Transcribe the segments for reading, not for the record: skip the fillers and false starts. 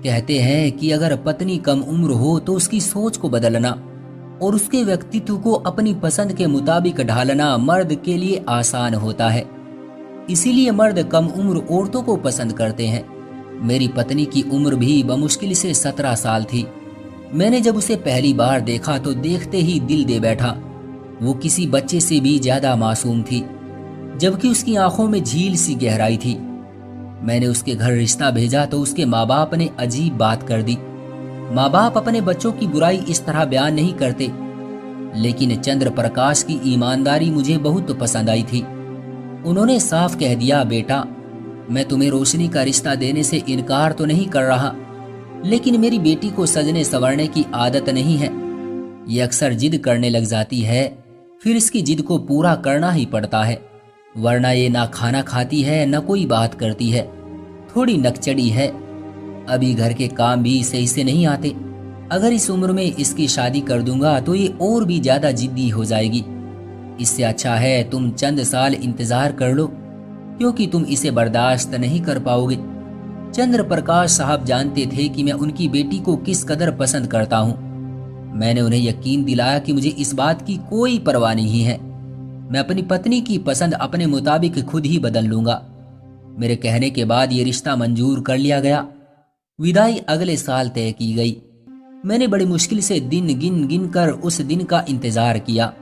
कहते हैं कि अगर पत्नी कम उम्र हो तो उसकी सोच को बदलना और उसके व्यक्तित्व को अपनी पसंद के मुताबिक ढालना मर्द के लिए आसान होता है। इसीलिए मर्द कम उम्र औरतों को पसंद करते हैं। मेरी पत्नी की उम्र भी बमुश्किल से 17 साल थी। मैंने जब उसे पहली बार देखा तो देखते ही दिल दे बैठा। वो किसी बच्चे से भी ज्यादा मासूम थी, जबकि उसकी आंखों में झील सी गहराई थी। मैंने उसके घर रिश्ता भेजा तो उसके माँ बाप ने अजीब बात कर दी। माँ बाप अपने बच्चों की बुराई इस तरह बयान नहीं करते, लेकिन चंद्र प्रकाश की ईमानदारी मुझे बहुत पसंद आई थी। उन्होंने साफ कह दिया, बेटा, मैं तुम्हें रोशनी का रिश्ता देने से इनकार तो नहीं कर रहा, लेकिन मेरी बेटी को सजने संवरने की आदत नहीं है। ये अक्सर जिद करने लग जाती है, फिर इसकी जिद को पूरा करना ही पड़ता है, वरना ये ना खाना खाती है न कोई बात करती है। थोड़ी नकचड़ी है, अभी घर के काम भी सही से नहीं आते। अगर इस उम्र में इसकी शादी कर दूंगा तो ये और भी ज्यादा जिद्दी हो जाएगी। इससे अच्छा है तुम चंद साल इंतजार कर लो, क्योंकि तुम इसे बर्दाश्त नहीं कर पाओगे। चंद्र प्रकाश साहब जानते थे कि मैं उनकी बेटी को किस कदर पसंद करता हूँ। मैंने उन्हें यकीन दिलाया कि मुझे इस बात की कोई परवाह नहीं है। मैं अपनी पत्नी की पसंद अपने मुताबिक खुद ही बदल लूंगा। मेरे कहने के बाद ये रिश्ता मंजूर कर लिया गया। विदाई अगले साल तय की गई। मैंने बड़ी मुश्किल से दिन गिन गिन कर उस दिन का इंतजार किया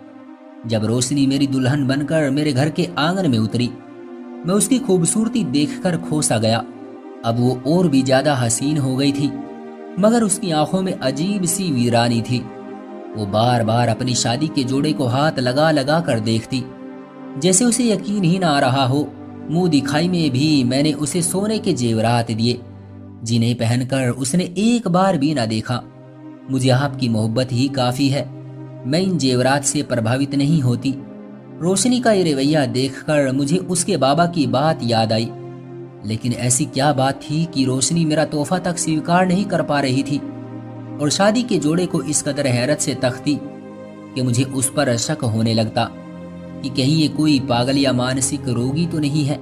जब रोशनी मेरी दुल्हन बनकर मेरे घर के आंगन में उतरी। मैं उसकी खूबसूरती देखकर खोसा गया। अब वो और भी ज्यादा हसीन हो गई थी, मगर उसकी आंखों में अजीब सी वीरानी थी। वो बार बार अपनी शादी के जोड़े को हाथ लगा लगा कर देखती, जैसे उसे यकीन ही ना आ रहा हो। मुंह दिखाई में भी मैंने उसे सोने के जेवरात दिए, जिन्हें पहनकर उसने एक बार भी ना देखा। मुझे आपकी मोहब्बत ही काफी है, मैं इन जेवरात से प्रभावित नहीं होती। रोशनी का ये रवैया देखकर मुझे उसके बाबा की बात याद आई। लेकिन ऐसी क्या बात थी कि रोशनी मेरा तोहफा तक स्वीकार नहीं कर पा रही थी और शादी के जोड़े को इस कदर हैरत से तकती कि मुझे उस पर शक होने लगता कि कहीं ये कोई पागल या मानसिक रोगी तो नहीं है।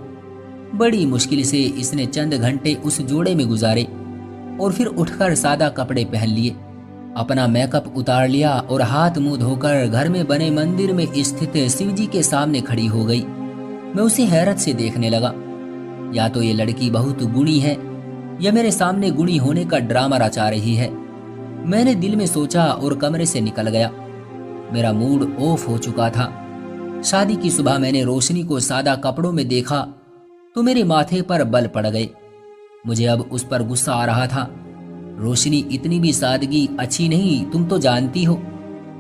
बड़ी मुश्किल से इसने चंद घंटे उस जोड़े में गुजारे और फिर उठकर सादा कपड़े पहन लिए, अपना मेकअप उतार लिया और हाथ मुंह धोकर घर में बने मंदिर में स्थित शिवजी के सामने खड़ी हो गई। मैं उसे हैरत से देखने लगा। या तो ये लड़की बहुत गुणी है या मेरे सामने गुणी होने का ड्रामा रचा रही है। मैंने दिल में सोचा और कमरे से निकल गया। मेरा मूड ऑफ हो चुका था। शादी की सुबह मैंने रोशनी को सादा कपड़ों में देखा तो मेरे माथे पर बल पड़ गए। मुझे अब उस पर गुस्सा आ रहा था। रोशनी, इतनी भी सादगी अच्छी नहीं, तुम तो जानती हो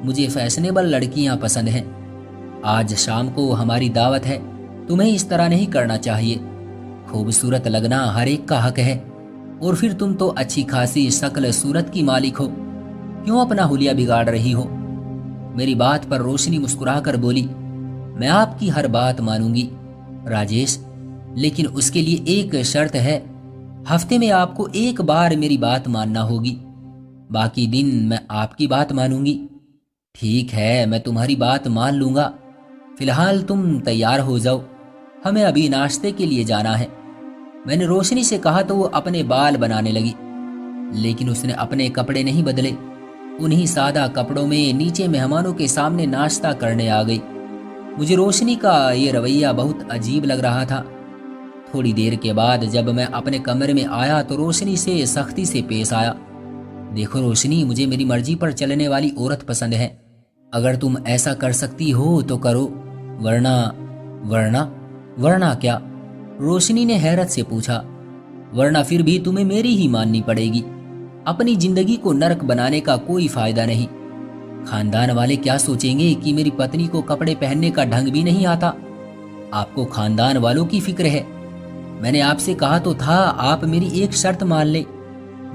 मुझे फैशनेबल लड़कियां पसंद हैं। आज शाम को हमारी दावत है, तुम्हें इस तरह नहीं करना चाहिए। खूबसूरत लगना हर एक का हक है, और फिर तुम तो अच्छी खासी शक्ल सूरत की मालिक हो, क्यों अपना हुलिया बिगाड़ रही हो। मेरी बात पर रोशनी मुस्कुराकर बोली, मैं आपकी हर बात मानूंगी राजेश, लेकिन उसके लिए एक शर्त है। हफ्ते में आपको एक बार मेरी बात मानना होगी, बाकी दिन मैं आपकी बात मानूंगी। ठीक है, मैं तुम्हारी बात मान लूंगा। फिलहाल तुम तैयार हो जाओ, हमें अभी नाश्ते के लिए जाना है। मैंने रोशनी से कहा तो वो अपने बाल बनाने लगी, लेकिन उसने अपने कपड़े नहीं बदले। उन्हीं सादा कपड़ों में नीचे मेहमानों के सामने नाश्ता करने आ गई। मुझे रोशनी का ये रवैया बहुत अजीब लग रहा था। थोड़ी देर के बाद जब मैं अपने कमरे में आया तो रोशनी से सख्ती से पेश आया। देखो रोशनी, मुझे मेरी मर्जी पर चलने वाली औरत पसंद है। अगर तुम ऐसा कर सकती हो तो करो, वरना वरना वरना क्या? रोशनी ने हैरत से पूछा। वरना फिर भी तुम्हें मेरी ही माननी पड़ेगी। अपनी जिंदगी को नरक बनाने का कोई फायदा नहीं। खानदान वाले क्या सोचेंगे कि मेरी पत्नी को कपड़े पहनने का ढंग भी नहीं आता। आपको खानदान वालों की फिक्र है। मैंने आपसे कहा तो था आप मेरी एक शर्त मान ले,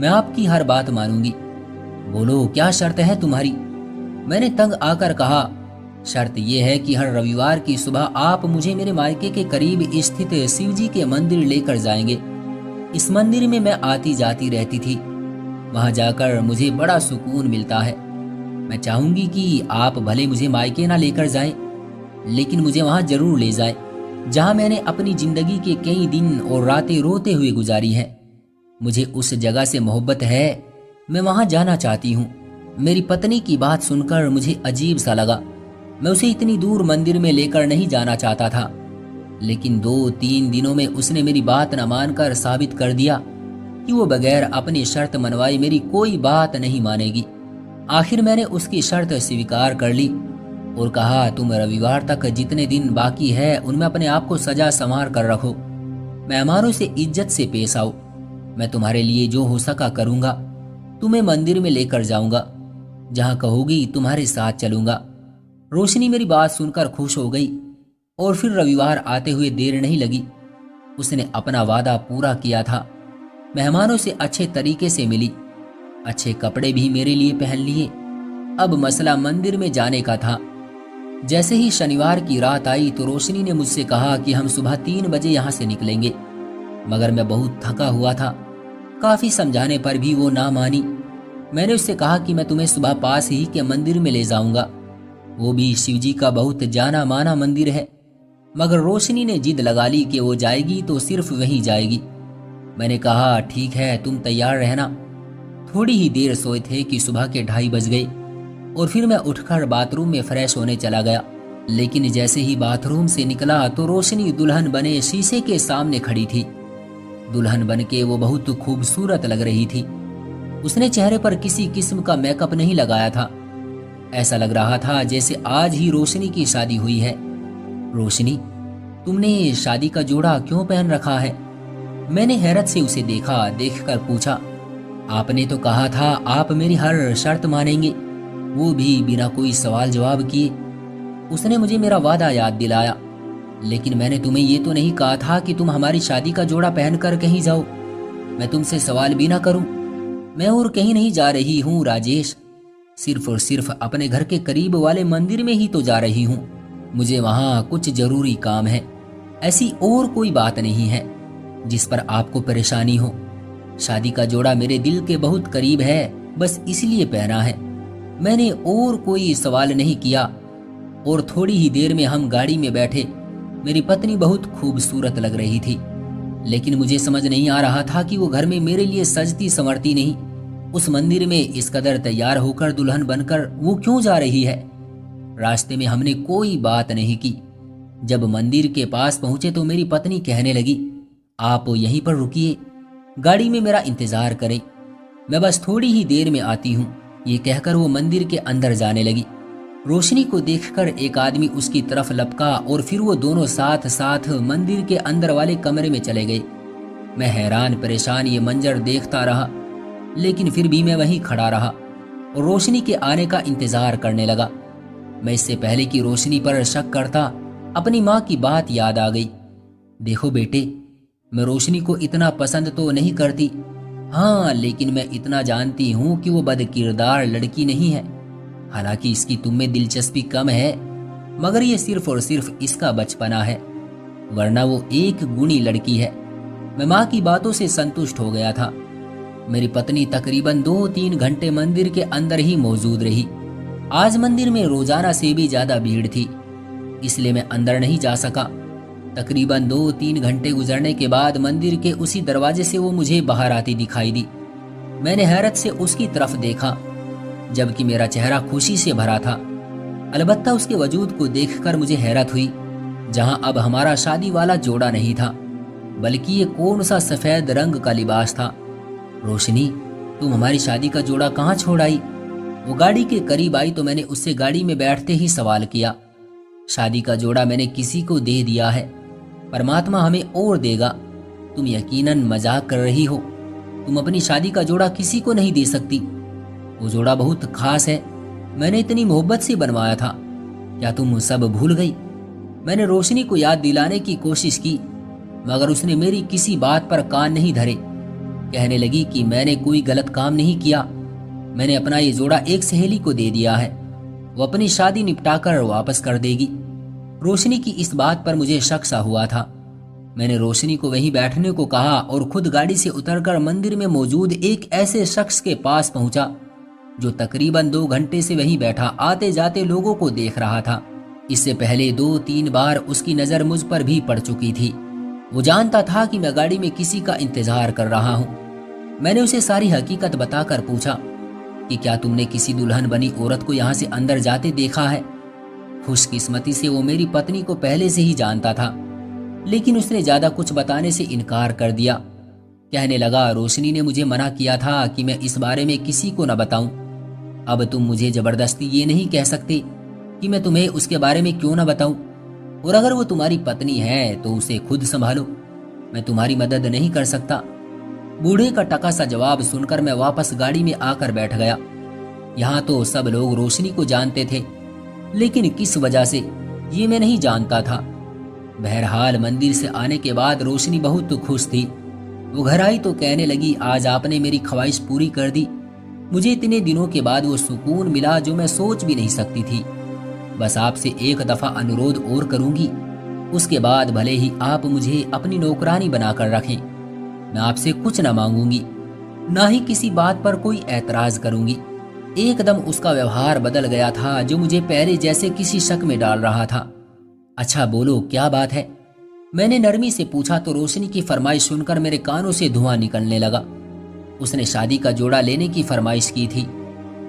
मैं आपकी हर बात मानूंगी। बोलो, क्या शर्त है तुम्हारी? मैंने तंग आकर कहा, शर्त यह है कि हर रविवार की सुबह आप मुझे मेरे मायके के करीब स्थित शिवजी के मंदिर लेकर जाएंगे। इस मंदिर में मैं आती जाती रहती थी, वहां जाकर मुझे बड़ा सुकून मिलता है। मैं चाहूंगी कि आप भले मुझे मायके ना लेकर जाएं, लेकिन मुझे वहां जरूर ले जाएं, जहां मैंने अपनी जिंदगी के कई दिन और रातें रोते हुए गुजारी हैं। मुझे उस जगह से मोहब्बत है, मैं वहां जाना चाहती हूँ। मेरी पत्नी की बात सुनकर मुझे अजीब सा लगा। मैं उसे इतनी दूर मंदिर में लेकर नहीं जाना चाहता था, लेकिन 2-3 दिनों में उसने मेरी बात न मानकर साबित कर दिया कि वो बगैर अपनी शर्त मनवाए मेरी कोई बात नहीं मानेगी। आखिर मैंने उसकी शर्त स्वीकार कर ली और कहा, तुम रविवार तक जितने दिन बाकी है उनमें अपने आप को सजा संवार कर रखो। मेहमानों से इज्जत से पेश आओ। मैं तुम्हारे लिए जो हो सका करूंगा। तुम्हें मंदिर में लेकर जाऊंगा, जहां कहोगी तुम्हारे साथ चलूंगा। रोशनी मेरी बात सुनकर खुश हो गई और फिर रविवार आते हुए देर नहीं लगी। उसने अपना वादा पूरा किया था। मेहमानों से अच्छे तरीके से मिली, अच्छे कपड़े भी मेरे लिए पहन लिए। अब मसला मंदिर में जाने का था। जैसे ही शनिवार की रात आई तो रोशनी ने मुझसे कहा कि हम सुबह 3 बजे यहाँ से निकलेंगे, मगर मैं बहुत थका हुआ था। काफी समझाने पर भी वो ना मानी। मैंने उससे कहा कि मैं तुम्हें सुबह पास ही के मंदिर में ले जाऊंगा, वो भी शिवजी का बहुत जाना माना मंदिर है। मगर रोशनी ने जिद लगा ली कि वो जाएगी तो सिर्फ वहीं जाएगी। मैंने कहा, ठीक है, तुम तैयार रहना। थोड़ी ही देर सोए थे कि सुबह के 2:30 बज गए और फिर मैं उठकर बाथरूम में फ्रेश होने चला गया। लेकिन जैसे ही बाथरूम से निकला तो रोशनी दुल्हन बने शीशे के सामने खड़ी थी। दुल्हन बन के वो बहुत खूबसूरत लग रही थी। उसने चेहरे पर किसी किस्म का मेकअप नहीं लगाया था। ऐसा लग रहा था जैसे आज ही रोशनी की शादी हुई है। रोशनी, तुमने शादी का जोड़ा क्यों पहन रखा है? मैंने हैरत से उसे देखा। देखकर पूछा, आपने तो कहा था आप मेरी हर शर्त मानेंगे, वो भी बिना कोई सवाल जवाब किए। उसने मुझे मेरा वादा याद दिलाया। लेकिन मैंने तुम्हें ये तो नहीं कहा था कि तुम हमारी शादी का जोड़ा पहनकर कहीं जाओ, मैं तुमसे सवाल भी ना करूं। मैं और कहीं नहीं जा रही हूं राजेश, सिर्फ और सिर्फ अपने घर के करीब वाले मंदिर में ही तो जा रही हूं। मुझे वहां कुछ जरूरी काम है, ऐसी और कोई बात नहीं है जिस पर आपको परेशानी हो। शादी का जोड़ा मेरे दिल के बहुत करीब है, बस इसलिए पहना है। मैंने और कोई सवाल नहीं किया और थोड़ी ही देर में हम गाड़ी में बैठे। मेरी पत्नी बहुत खूबसूरत लग रही थी, लेकिन मुझे समझ नहीं आ रहा था कि वो घर में मेरे लिए सजती संवरती नहीं। उस मंदिर में इस कदर तैयार होकर दुल्हन बनकर वो क्यों जा रही है? रास्ते में हमने कोई बात नहीं की। जब मंदिर के पास पहुंचे तो मेरी पत्नी कहने लगी, आप यहीं पर रुकिए, गाड़ी में मेरा इंतजार करें, मैं बस थोड़ी ही देर में आती हूँ। ये कहकर वो मंदिर के अंदर जाने लगी। रोशनी को देखकर एक आदमी उसकी तरफ लपका और फिर वो दोनों साथ साथ मंदिर के अंदर वाले कमरे में चले गए। मैं हैरान परेशान ये मंजर देखता रहा, लेकिन फिर भी मैं वहीं खड़ा रहा और रोशनी के आने का इंतजार करने लगा। मैं इससे पहले कि रोशनी पर शक करता, अपनी माँ की बात याद आ गई। देखो बेटे, मैं रोशनी को इतना पसंद तो नहीं करती, हाँ, लेकिन मैं इतना जानती हूँ कि वो बदकिरदार लड़की नहीं है। हालांकि इसकी तुम में दिलचस्पी कम है, मगर ये सिर्फ और सिर्फ इसका बचपना है, वरना वो एक गुणी लड़की है। मैं माँ की बातों से संतुष्ट हो गया था। मेरी पत्नी तकरीबन 2-3 घंटे मंदिर के अंदर ही मौजूद रही। आज मंदिर में रोजाना से भी ज्यादा भीड़ थी, इसलिए मैं अंदर नहीं जा सका। तकरीबन 2-3 घंटे गुजरने के बाद मंदिर के उसी दरवाजे से वो मुझे बाहर आती दिखाई दी। मैंने हैरत से उसकी तरफ देखा, जबकि मेरा चेहरा खुशी से भरा था। अलबत्ता उसके वजूद को देखकर मुझे हैरत हुई, जहां अब हमारा शादी वाला जोड़ा नहीं था, बल्कि ये कौन सा सफेद रंग का लिबास था। रोशनी, तुम हमारी शादी का जोड़ा कहाँ छोड़ आई? वो गाड़ी के करीब आई तो मैंने उससे गाड़ी में बैठते ही सवाल किया। शादी का जोड़ा मैंने किसी को दे दिया है, परमात्मा हमें और देगा। तुम यकीनन मजाक कर रही हो, तुम अपनी शादी का जोड़ा किसी को नहीं दे सकती। वो जोड़ा बहुत खास है, मैंने इतनी मोहब्बत से बनवाया था, क्या तुम सब भूल गई? मैंने रोशनी को याद दिलाने की कोशिश की, मगर उसने मेरी किसी बात पर कान नहीं धरे। कहने लगी कि मैंने कोई गलत काम नहीं किया, मैंने अपना ये जोड़ा एक सहेली को दे दिया है, वो अपनी शादी निपटाकर वापस कर देगी। रोशनी की इस बात पर मुझे शक सा हुआ था। मैंने रोशनी को वहीं बैठने को कहा और खुद गाड़ी से उतरकर मंदिर में मौजूद एक ऐसे शख्स के पास पहुंचा जो तकरीबन 2 घंटे से वहीं बैठा आते जाते लोगों को देख रहा था। इससे पहले 2-3 बार उसकी नजर मुझ पर भी पड़ चुकी थी। वो जानता था कि मैं गाड़ी में किसी का इंतजार कर रहा हूँ। मैंने उसे सारी हकीकत बताकर पूछा कि क्या तुमने किसी दुल्हन बनी औरत को यहाँ से अंदर जाते देखा है? खुशकिस्मती से वो मेरी पत्नी को पहले से ही जानता था, लेकिन उसने ज्यादा कुछ बताने से इनकार कर दिया। कहने लगा, रोशनी ने मुझे मना किया था कि मैं इस बारे में किसी को न बताऊं। अब तुम मुझे जबरदस्ती ये नहीं कह सकते कि मैं तुम्हें उसके बारे में क्यों न बताऊं, और अगर वो तुम्हारी पत्नी है तो उसे खुद संभालो, मैं तुम्हारी मदद नहीं कर सकता। बूढ़े का टका सा जवाब सुनकर मैं वापस गाड़ी में आकर बैठ गया। यहाँ तो सब लोग रोशनी को जानते थे, लेकिन किस वजह से ये मैं नहीं जानता था। बहरहाल मंदिर से आने के बाद रोशनी बहुत खुश थी। वो घर आई तो कहने लगी, आज आपने मेरी ख्वाहिश पूरी कर दी। मुझे इतने दिनों के बाद वो सुकून मिला जो मैं सोच भी नहीं सकती थी। बस आपसे एक दफा अनुरोध और करूंगी, उसके बाद भले ही आप मुझे अपनी नौकरानी बनाकर रखें। मैं आपसे कुछ न मांगूंगी, ना ही किसी बात पर कोई ऐतराज करूंगी। एकदम उसका व्यवहार बदल गया था, जो मुझे पहले जैसे किसी शक में डाल रहा था। अच्छा बोलो, क्या बात है? मैंने नरमी से पूछा तो रोशनी की फरमाइश सुनकर मेरे कानों से धुआं निकलने लगा। उसने शादी का जोड़ा लेने की फरमाइश की थी।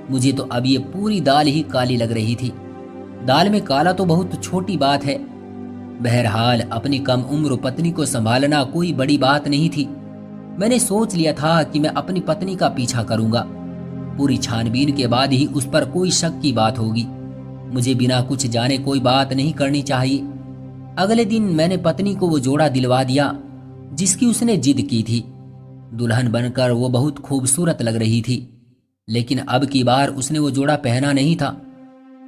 मुझे तो अब ये पूरी दाल ही काली लग रही थी। दाल में काला तो बहुत छोटी बात है। बहरहाल अपनी कम उम्र पत्नी को संभालना कोई बड़ी बात नहीं थी। मैंने सोच लिया था कि मैं अपनी पत्नी का पीछा करूंगा। पूरी छानबीन के बाद ही उस पर कोई शक की बात होगी। मुझे बिना कुछ जाने कोई बात नहीं करनी चाहिए। अगले दिन मैंने पत्नी को वो जोड़ा दिलवा दिया जिसकी उसने जिद की थी। दुल्हन बनकर वो बहुत खूबसूरत लग रही थी, लेकिन अब की बार उसने वो जोड़ा पहना नहीं था,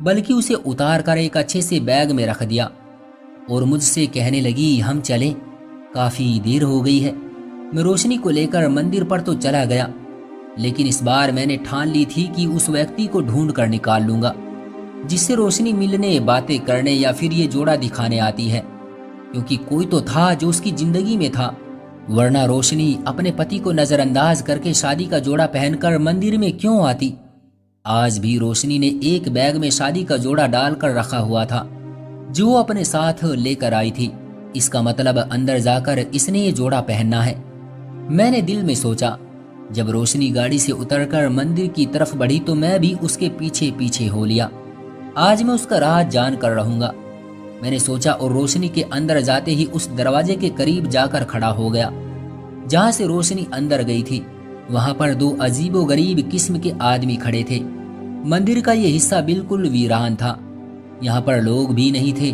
बल्कि उसे उतार कर एक अच्छे से बैग में रख दिया और मुझसे कहने लगी, हम चलें, काफी देर हो गई है। मैं रोशनी को लेकर मंदिर पर तो चला गया, लेकिन इस बार मैंने ठान ली थी कि उस व्यक्ति को ढूंढ कर निकाल लूंगा जिससे रोशनी मिलने, बातें करने या फिर ये जोड़ा दिखाने आती है, क्योंकि कोई तो था जो उसकी जिंदगी में था। वरना रोशनी अपने पति को नजरअंदाज करके शादी का जोड़ा पहनकर मंदिर में क्यों आती? आज भी रोशनी ने एक बैग में शादी का जोड़ा डालकर रखा हुआ था जो वो अपने साथ लेकर आई थी। इसका मतलब अंदर जाकर इसने ये जोड़ा पहनना है। मैंने दिल में सोचा। जब रोशनी गाड़ी से उतरकर मंदिर की तरफ बढ़ी तो मैं भी उसके पीछे पीछे हो लिया। आज मैं उसका राज जान कर रहूंगा, मैंने सोचा, और रोशनी के अंदर जाते ही उस दरवाजे के करीब जाकर खड़ा हो गया जहां से रोशनी अंदर गई थी। वहां पर दो अजीबोगरीब किस्म के आदमी खड़े थे। मंदिर का ये हिस्सा बिल्कुल वीरान था। यहाँ पर लोग भी नहीं थे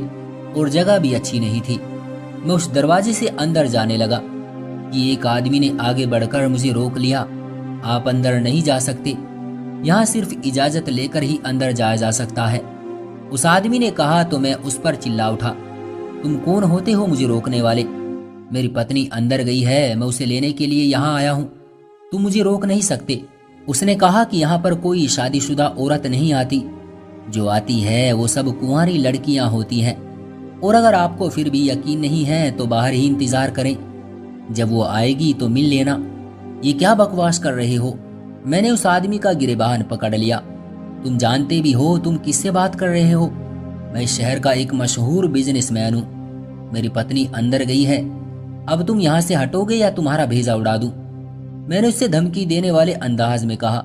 और जगह भी अच्छी नहीं थी। मैं उस दरवाजे से अंदर जाने लगा कि एक आदमी ने आगे बढ़कर मुझे रोक लिया। आप अंदर नहीं जा सकते, यहाँ सिर्फ इजाजत लेकर ही अंदर जाया जा सकता है, उस आदमी ने कहा। तो मैं उस पर चिल्ला उठा, तुम कौन होते हो मुझे रोकने वाले? मेरी पत्नी अंदर गई है, मैं उसे लेने के लिए यहाँ आया हूँ, तुम मुझे रोक नहीं सकते। उसने कहा कि यहाँ पर कोई शादीशुदा औरत नहीं आती, जो आती है वो सब कुंवारी लड़कियां होती हैं, और अगर आपको फिर भी यकीन नहीं है तो बाहर ही इंतजार करें, जब वो आएगी तो मिल लेना। ये क्या बकवास कर रहे हो? मैंने उस आदमी का गिरेबान पकड़ लिया। तुम जानते भी हो तुम किससे बात कर रहे हो? मैं इस शहर का एक मशहूर बिजनेसमैन हूँ। मेरी पत्नी अंदर गई है, अब तुम यहाँ से हटोगे या तुम्हारा भेजा उड़ा दूं? मैंने उससे धमकी देने वाले अंदाज में कहा।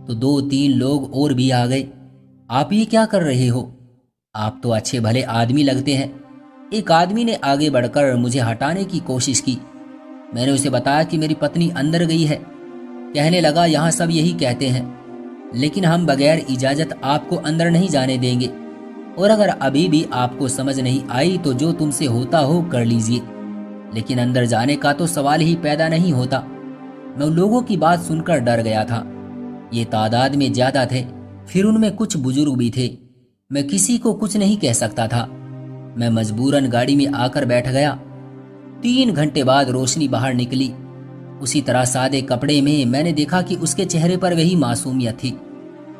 तो दो तीन लोग और भी आ गए। आप ये क्या कर रहे हो? आप तो अच्छे भले आदमी लगते हैं। एक आदमी ने आगे बढ़कर मुझे हटाने की कोशिश की। मैंने उसे बताया कि मेरी पत्नी अंदर गई है। कहने लगा, यहाँ सब यही कहते हैं, लेकिन हम बगैर इजाजत आपको अंदर नहीं जाने देंगे, और अगर अभी भी आपको समझ नहीं आई तो जो तुमसे होता हो कर लीजिए, लेकिन अंदर जाने का तो सवाल ही पैदा नहीं होता। मैं उन लोगों की बात सुनकर डर गया था। ये तादाद में ज्यादा थे, फिर उनमें कुछ बुजुर्ग भी थे। मैं किसी को कुछ नहीं कह सकता था। मैं मजबूरन गाड़ी में आकर बैठ गया। 3 घंटे बाद रोशनी बाहर निकली। उसी तरह सादे कपड़े में। मैंने देखा कि उसके चेहरे पर वही मासूमियत थी,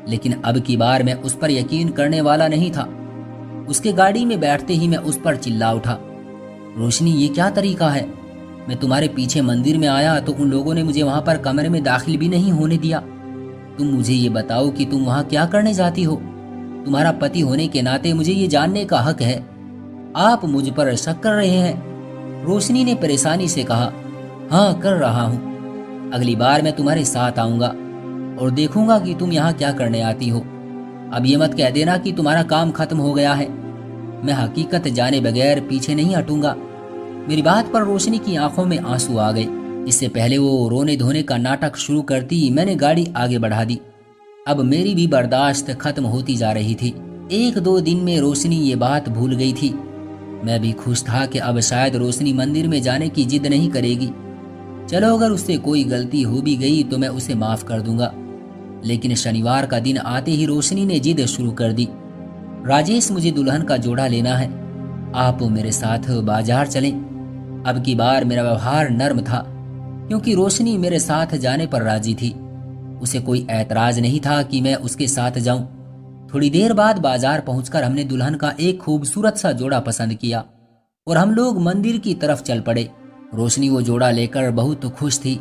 लेकिन अब की बार मैं उस पर यकीन करने वाला नहीं था। उसके गाड़ी में बैठते ही मैं उस पर चिल्ला उठा, रोशनी ये क्या तरीका है? मैं तुम्हारे पीछे मंदिर में आया तो उन लोगों ने मुझे वहां पर कमरे में दाखिल भी नहीं होने दिया। तुम मुझे ये बताओ कि तुम वहां क्या करने जाती हो? तुम्हारा पति होने के नाते मुझे ये जानने का हक है। आप मुझ पर शक कर रहे हैं? रोशनी ने परेशानी से कहा, हाँ कर रहा हूँ। अगली बार मैं तुम्हारे साथ आऊंगा और देखूंगा कि तुम यहाँ क्या करने आती हो। अब ये मत कह देना कि तुम्हारा काम खत्म हो गया है। मैं हकीकत जाने बगैर पीछे नहीं हटूंगा। मेरी बात पर रोशनी की आंखों में आंसू आ गए। इससे पहले वो रोने धोने का नाटक शुरू करती, मैंने गाड़ी आगे बढ़ा दी। अब मेरी भी बर्दाश्त खत्म होती जा रही थी। 1-2 दिन में रोशनी ये बात भूल गई थी। मैं भी खुश था कि अब शायद रोशनी मंदिर में जाने की जिद नहीं करेगी। चलो, अगर उससे कोई गलती हो भी गई तो मैं उसे माफ कर दूंगा। लेकिन शनिवार का दिन आते ही रोशनी ने जिद शुरू कर दी। राजेश, मुझे दुल्हन का जोड़ा लेना है, आप मेरे साथ बाजार चलें। अब की बार मेरा व्यवहार नर्म था, क्योंकि रोशनी मेरे साथ जाने पर राजी थी। उसे कोई ऐतराज नहीं था कि मैं उसके साथ जाऊं। थोड़ी देर बाद बाजार पहुंचकर हमने दुल्हन का एक खूबसूरत सा जोड़ा पसंद किया और हम लोग मंदिर की तरफ चल पड़े। रोशनी वो जोड़ा लेकर बहुत खुश थी,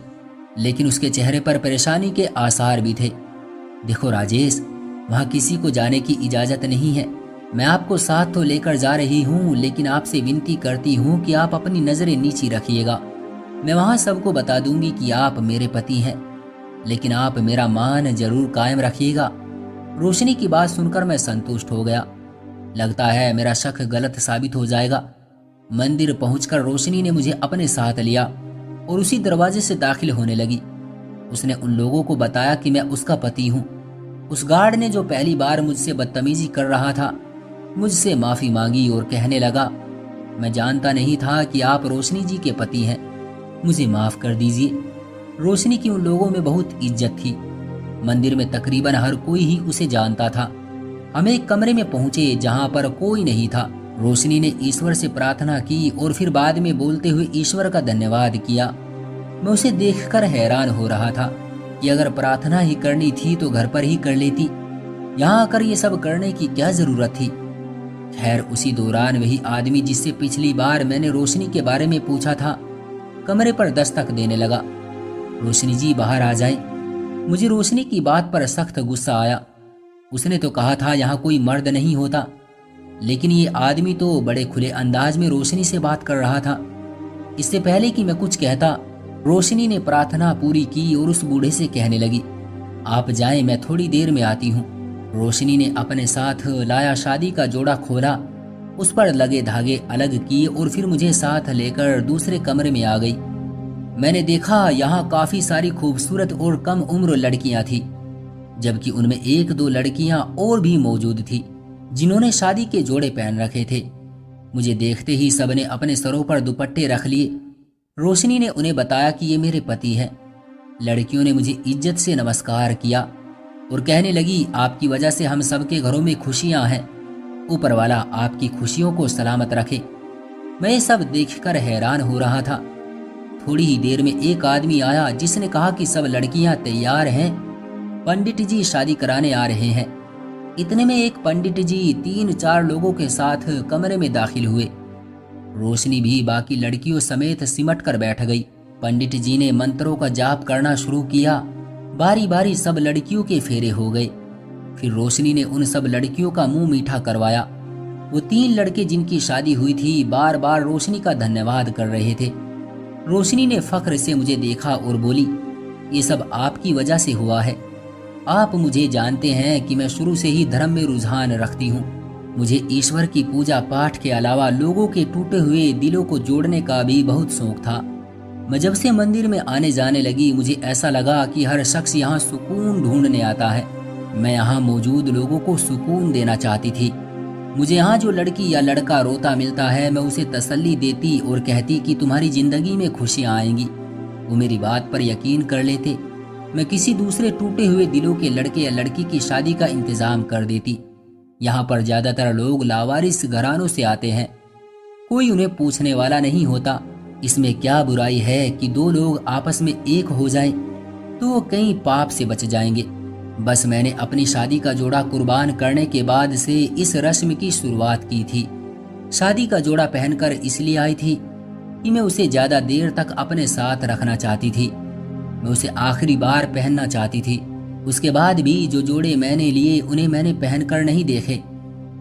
लेकिन उसके चेहरे पर परेशानी के आसार भी थे। देखो राजेश, वहां किसी को जाने की इजाजत नहीं है। मैं आपको साथ तो लेकर जा रही हूँ, लेकिन आपसे विनती करती हूँ कि आप अपनी नजरें नीची रखिएगा। मैं वहां सबको बता दूंगी कि आप मेरे पति हैं, लेकिन आप मेरा मान जरूर कायम रखिएगा। रोशनी की बात सुनकर मैं संतुष्ट हो गया। लगता है मेरा शक गलत साबित हो जाएगा। मंदिर पहुंचकर रोशनी ने मुझे अपने साथ लिया और उसी दरवाजे से दाखिल होने लगी। उसने उन लोगों को बताया कि मैं उसका पति हूँ। उस गार्ड ने, जो पहली बार मुझसे बदतमीजी कर रहा था, मुझसे माफी मांगी और कहने लगा, मैं जानता नहीं था कि आप रोशनी जी के पति हैं, मुझे माफ कर दीजिए। रोशनी की उन लोगों में बहुत इज्जत थी। मंदिर में तकरीबन हर कोई ही उसे जानता था। हम एक कमरे में पहुंचे जहां पर कोई नहीं था। रोशनी ने ईश्वर से प्रार्थना की और फिर बाद में बोलते हुए ईश्वर का धन्यवाद किया। मैं उसे देखकर हैरान हो रहा था कि अगर प्रार्थना ही करनी थी तो घर पर ही कर लेती, यहाँ आकर ये सब करने की क्या जरूरत थी। खैर, उसी दौरान वही आदमी जिससे पिछली बार मैंने रोशनी के बारे में पूछा था, कमरे पर दस्तक देने लगा। रोशनी जी, बाहर आ जाएं। मुझे रोशनी की बात पर सख्त गुस्सा आया। उसने तो कहा था यहाँ कोई मर्द नहीं होता, लेकिन ये आदमी तो बड़े खुले अंदाज में रोशनी से बात कर रहा था। इससे पहले कि मैं कुछ कहता, रोशनी ने प्रार्थना पूरी की और उस बूढ़े से कहने लगी, आप जाएं, मैं थोड़ी देर में आती हूँ। रोशनी ने अपने साथ लाया शादी का जोड़ा खोला, उस पर लगे धागे अलग किए और फिर मुझे साथ लेकर दूसरे कमरे में आ गई। मैंने देखा यहाँ काफी सारी खूबसूरत और कम उम्र लड़कियां थी, जबकि उनमें 1-2 लड़कियां और भी मौजूद थी जिन्होंने शादी के जोड़े पहन रखे थे। मुझे देखते ही सबने अपने सरों पर दुपट्टे रख लिए। रोशनी ने उन्हें बताया कि ये मेरे पति हैं। लड़कियों ने मुझे इज्जत से नमस्कार किया और कहने लगी, आपकी वजह से हम सबके घरों में खुशियां हैं। ऊपर वाला आपकी खुशियों को सलामत रखे। मैं ये सब देखकर हैरान हो रहा था। थोड़ी ही देर में एक आदमी आया जिसने कहा कि सब लड़कियां तैयार हैं, पंडित जी शादी कराने आ रहे हैं। इतने में एक पंडित जी 3-4 लोगों के साथ कमरे में दाखिल हुए। रोशनी भी बाकी लड़कियों समेत सिमट कर बैठ गई। पंडित जी ने मंत्रों का जाप करना शुरू किया। बारी बारी सब लड़कियों के फेरे हो गए। फिर रोशनी ने उन सब लड़कियों का मुंह मीठा करवाया। वो 3 लड़के जिनकी शादी हुई थी बार बार रोशनी का धन्यवाद कर रहे थे। रोशनी ने फख्र से मुझे देखा और बोली, ये सब आपकी वजह से हुआ है। आप मुझे जानते हैं कि मैं शुरू से ही धर्म में रुझान रखती हूँ। मुझे ईश्वर की पूजा पाठ के अलावा लोगों के टूटे हुए दिलों को जोड़ने का भी बहुत शौक था। मैं जब से मंदिर में आने जाने लगी, मुझे ऐसा लगा कि हर शख्स यहाँ सुकून ढूंढने आता है। मैं यहाँ मौजूद लोगों को सुकून देना चाहती थी। मुझे यहाँ जो लड़की या लड़का रोता मिलता है, मैं उसे तसल्ली देती और कहती कि तुम्हारी जिंदगी में खुशियाँ आएंगी। वो मेरी बात पर यकीन कर लेते। मैं किसी दूसरे टूटे हुए दिलों के लड़के या लड़की की शादी का इंतजाम कर देती। यहाँ पर ज्यादातर लोग लावारिस घरानों से आते हैं, कोई उन्हें पूछने वाला नहीं होता। इसमें क्या बुराई है कि 2 लोग आपस में एक हो जाएं, तो वो कई पाप से बच जाएंगे। बस मैंने अपनी शादी का जोड़ा कुर्बान करने के बाद से इस रस्म की शुरुआत की थी। शादी का जोड़ा पहनकर इसलिए आई थी कि मैं उसे ज्यादा देर तक अपने साथ रखना चाहती थी। मैं उसे आखिरी बार पहनना चाहती थी। उसके बाद भी जो जोड़े मैंने लिए उन्हें मैंने पहनकर नहीं देखे,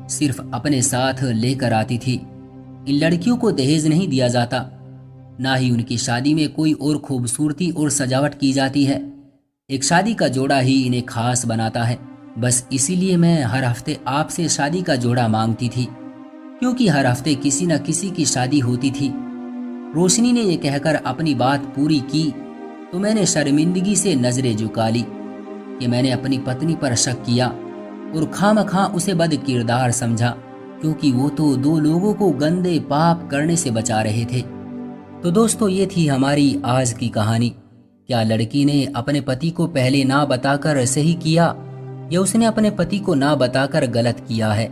सिर्फ अपने साथ लेकर आती थी। इन लड़कियों को दहेज नहीं दिया जाता। ना ही उनकी शादी में कोई और खूबसूरती और सजावट की जाती है। एक शादी का जोड़ा ही इन्हें खास बनाता है। बस इसीलिए मैं हर हफ्ते आपसे शादी का जोड़ा मांगती थी, क्योंकि हर हफ्ते किसी न किसी की शादी होती थी। रोशनी ने यह कहकर अपनी बात पूरी की तो मैंने शर्मिंदगी से नजरें झुका ली कि मैंने अपनी पत्नी पर शक किया और खामखा उसे बद किरदार समझा, क्योंकि वो तो दो लोगों को गंदे पाप करने से बचा रहे थे। तो दोस्तों, ये थी हमारी आज की कहानी। क्या लड़की ने अपने पति को पहले ना बताकर सही किया, या उसने अपने पति को ना बताकर गलत किया है,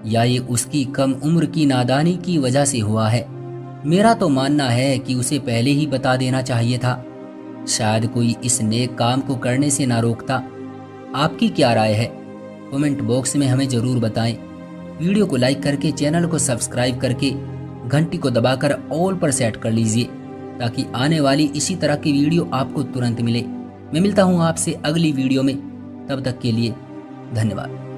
या ये उसकी कम उम्र की नादानी की वजह से हुआ है? मेरा तो मानना है कि उसे पहले ही बता देना चाहिए था। शायद कोई इस नेक काम को करने से ना रोकता। आपकी क्या राय है? कमेंट बॉक्स में हमें जरूर बताएं। वीडियो को लाइक करके चैनल को सब्सक्राइब करके घंटी को दबाकर ऑल पर सेट कर लीजिए, ताकि आने वाली इसी तरह की वीडियो आपको तुरंत मिले। मैं मिलता हूं आपसे अगली वीडियो में। तब तक के लिए धन्यवाद।